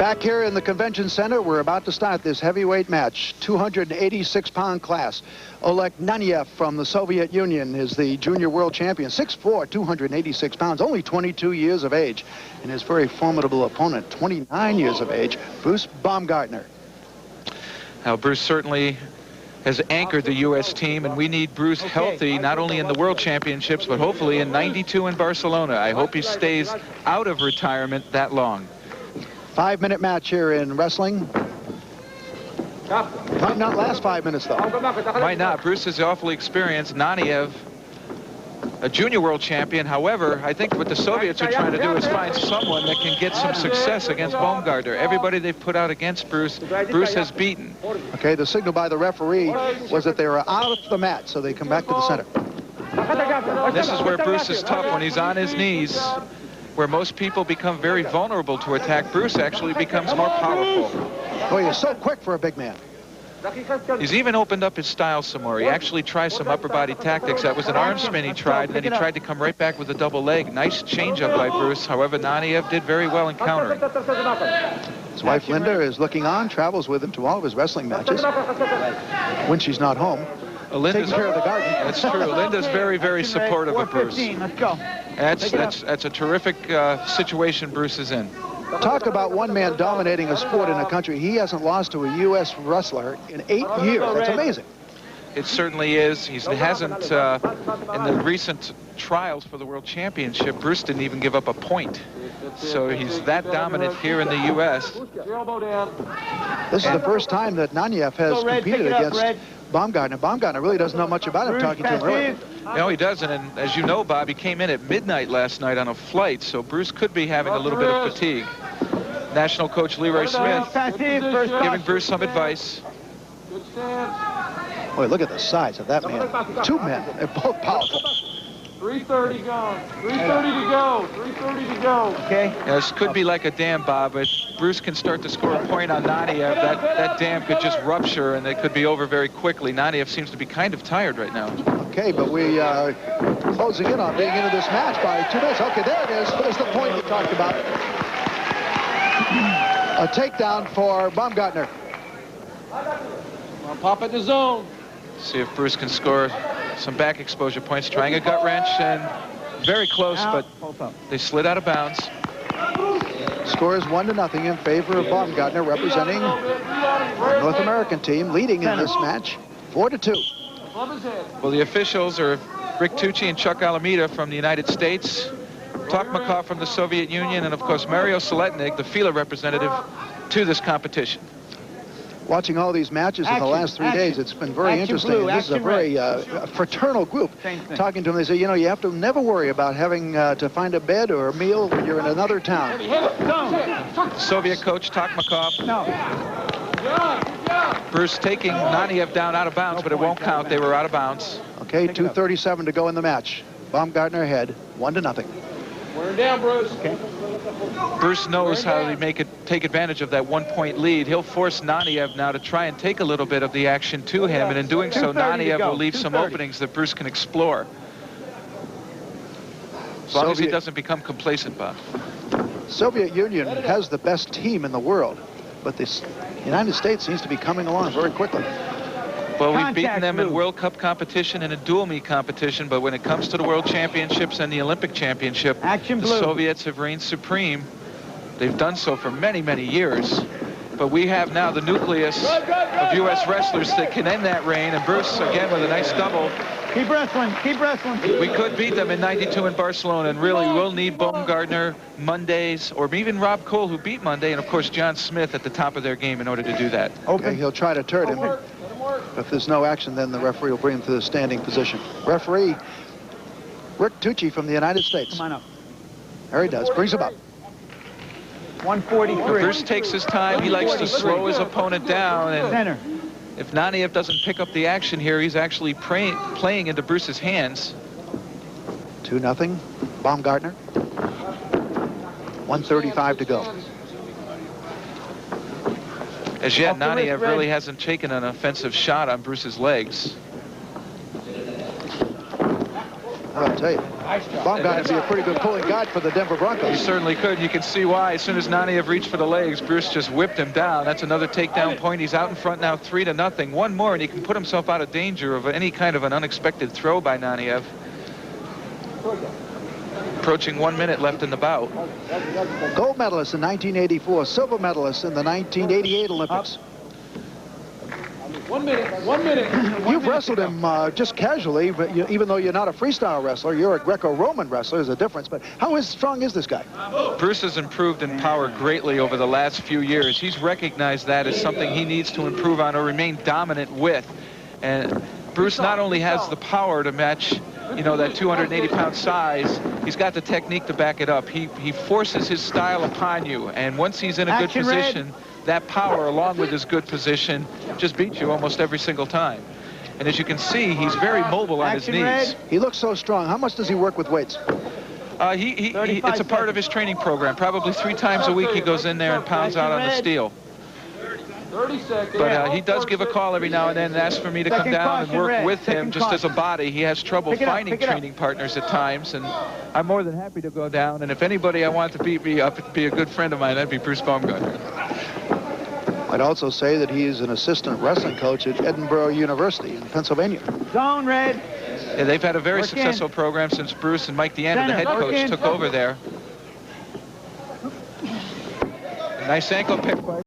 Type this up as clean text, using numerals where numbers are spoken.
Back here in the convention center, we're about to start this heavyweight match, 286-pound class. Oleg Naniev from the Soviet Union is the junior world champion, 6'4", 286 pounds, only 22 years of age. And his very formidable opponent, 29 years of age, Bruce Baumgartner. Now, Bruce certainly has anchored the U.S. team, and we need Bruce healthy, not only in the World Championships, but hopefully in '92 in Barcelona. I hope he stays out of retirement that long. 5-minute match here in wrestling. Might not last 5 minutes, though. Might not. Bruce is awfully experienced. Naniev, a junior world champion. However, I think what the Soviets are trying to do is find someone that can get some success against Baumgartner. Everybody they've put out against Bruce, Bruce has beaten. Okay, the signal by the referee was that they were out of the mat, so they come back to the center. This is where Bruce is tough, when he's on his knees. Where most people become very vulnerable to attack, Bruce actually becomes more powerful. Oh, he's so quick for a big man. He's even opened up his style some more. He actually tries some upper body tactics. That was an arm spin he tried, and then he tried to come right back with a double leg. Nice change-up by Bruce. However, Naniev did very well in countering. His wife, Linda, is looking on, travels with him to all of his wrestling matches when she's not home. Linda's taking care of the garden. That's true. Linda's very, very supportive of Bruce. Let's go. That's a terrific situation Bruce is in. Talk about one man dominating a sport in a country. He hasn't lost to a U.S. wrestler in 8 years. That's amazing. It certainly is. He hasn't, in the recent trials for the World Championship, Bruce didn't even give up a point. So he's that dominant here in the U.S. This is the first time that Naniev has competed against Baumgartner. Baumgartner really doesn't know much about him, talking to him earlier. No, he doesn't, and as you know, Bob, he came in at midnight last night on a flight, so Bruce could be having a little bit of fatigue. National coach Leroy Smith giving Bruce some advice. Boy, look at the size of that man. Two men, they're both powerful. 3:30 gone. 3:30 to go. 3:30 to go. Okay. Yeah, this could be like a dam, Bob, but Bruce can start to score a point on Naniev. That dam could just rupture, and it could be over very quickly. Naniev seems to be kind of tired right now. Okay, but we are closing in on being into this match by 2 minutes. Okay, there it is. There's the point you talked about. A takedown for Baumgartner. Well, pop it in the zone. See if Bruce can score some back exposure points. Trying a gut wrench, and very close, but they slid out of bounds. Score is 1-0 in favor of Baumgartner, representing the North American team, leading in this match 4-2. Well, the officials are Rick Tucci and Chuck Alameda from the United States, Tokmakov from the Soviet Union, and of course Mario Soletnik, the FILA representative to this competition. Watching all these matches in the last 3 days, it's been very interesting. This is a very fraternal group. Talking to them, they say, you know, you have to never worry about having to find a bed or a meal when you're in another town. Soviet coach Tokmakov. No. Bruce taking Naniev down out of bounds, but it won't count. They were out of bounds. Okay, 2:37 to go in the match. Baumgartner ahead, 1-0. We're down, Bruce. Okay. Bruce knows how to take advantage of that 1-point lead. He'll force Naniev now to try and take a little bit of the action to him, and in doing so, Naniev will leave some openings that Bruce can explore. As long as he doesn't become complacent, Bob. Soviet Union has the best team in the world, but the United States seems to be coming along very quickly. Well, we've beaten them in World Cup competition and a dual meet competition, but when it comes to the World Championships and the Olympic Championship, the Soviets have reigned supreme. They've done so for many, many years. But we have now the nucleus of U.S. wrestlers that can end that reign, and Bruce, again, with a nice double. Keep wrestling. Keep wrestling. We could beat them in '92 in Barcelona, and really we'll need Baumgartner, Mondays, or even Rob Cole, who beat Monday, and of course John Smith at the top of their game in order to do that. Okay, he'll try to turn him. If there's no action, then the referee will bring him to the standing position. Referee Rick Tucci from the United States. Come on up. There he does. Brings him up. 143. Bruce takes his time. He likes to slow his opponent down. And Center. if Naniev doesn't pick up the action here, he's actually playing into Bruce's hands. 2-0. Baumgartner. 1:35 to go. As yet, Naniev really hasn't taken an offensive shot on Bruce's legs. I'll tell you. Baumgartner would be a pretty good pulling guard for the Denver Broncos. He certainly could. You can see why. As soon as Naniev reached for the legs, Bruce just whipped him down. That's another takedown point. He's out in front now 3-0. One more, and he can put himself out of danger of any kind of an unexpected throw by Naniev. Approaching 1 minute left in the bout. Gold medalist in 1984, silver medalist in the 1988 Olympics. 1 minute, 1 minute. You've wrestled him just casually, but even though you're not a freestyle wrestler, you're a Greco-Roman wrestler. There's a difference. But how strong is this guy? Bruce has improved in power greatly over the last few years. He's recognized that as something he needs to improve on or remain dominant with. And Bruce not only has the power to match, you know, that 280-pound size, he's got the technique to back it up. He forces his style upon you, and once he's in a good position, that power, along with his good position, just beats you almost every single time. And as you can see, he's very mobile on his knees. He looks so strong. How much does he work with weights? It's a part of his training program. Probably 3 times a week he goes in there and pounds out on the steel. 30 seconds. But he does give a call every now and then and asks for me to come down and work with him just as a body. He has trouble finding training partners at times, and I'm more than happy to go down. And if anybody I want to beat me up, it'd be a good friend of mine. That'd be Bruce Baumgartner. I'd also say that he is an assistant wrestling coach at Edinburgh University in Pennsylvania. Zone red. Yeah, they've had a very successful program since Bruce and Mike Deanna, the head coach, took over there. Nice ankle pick by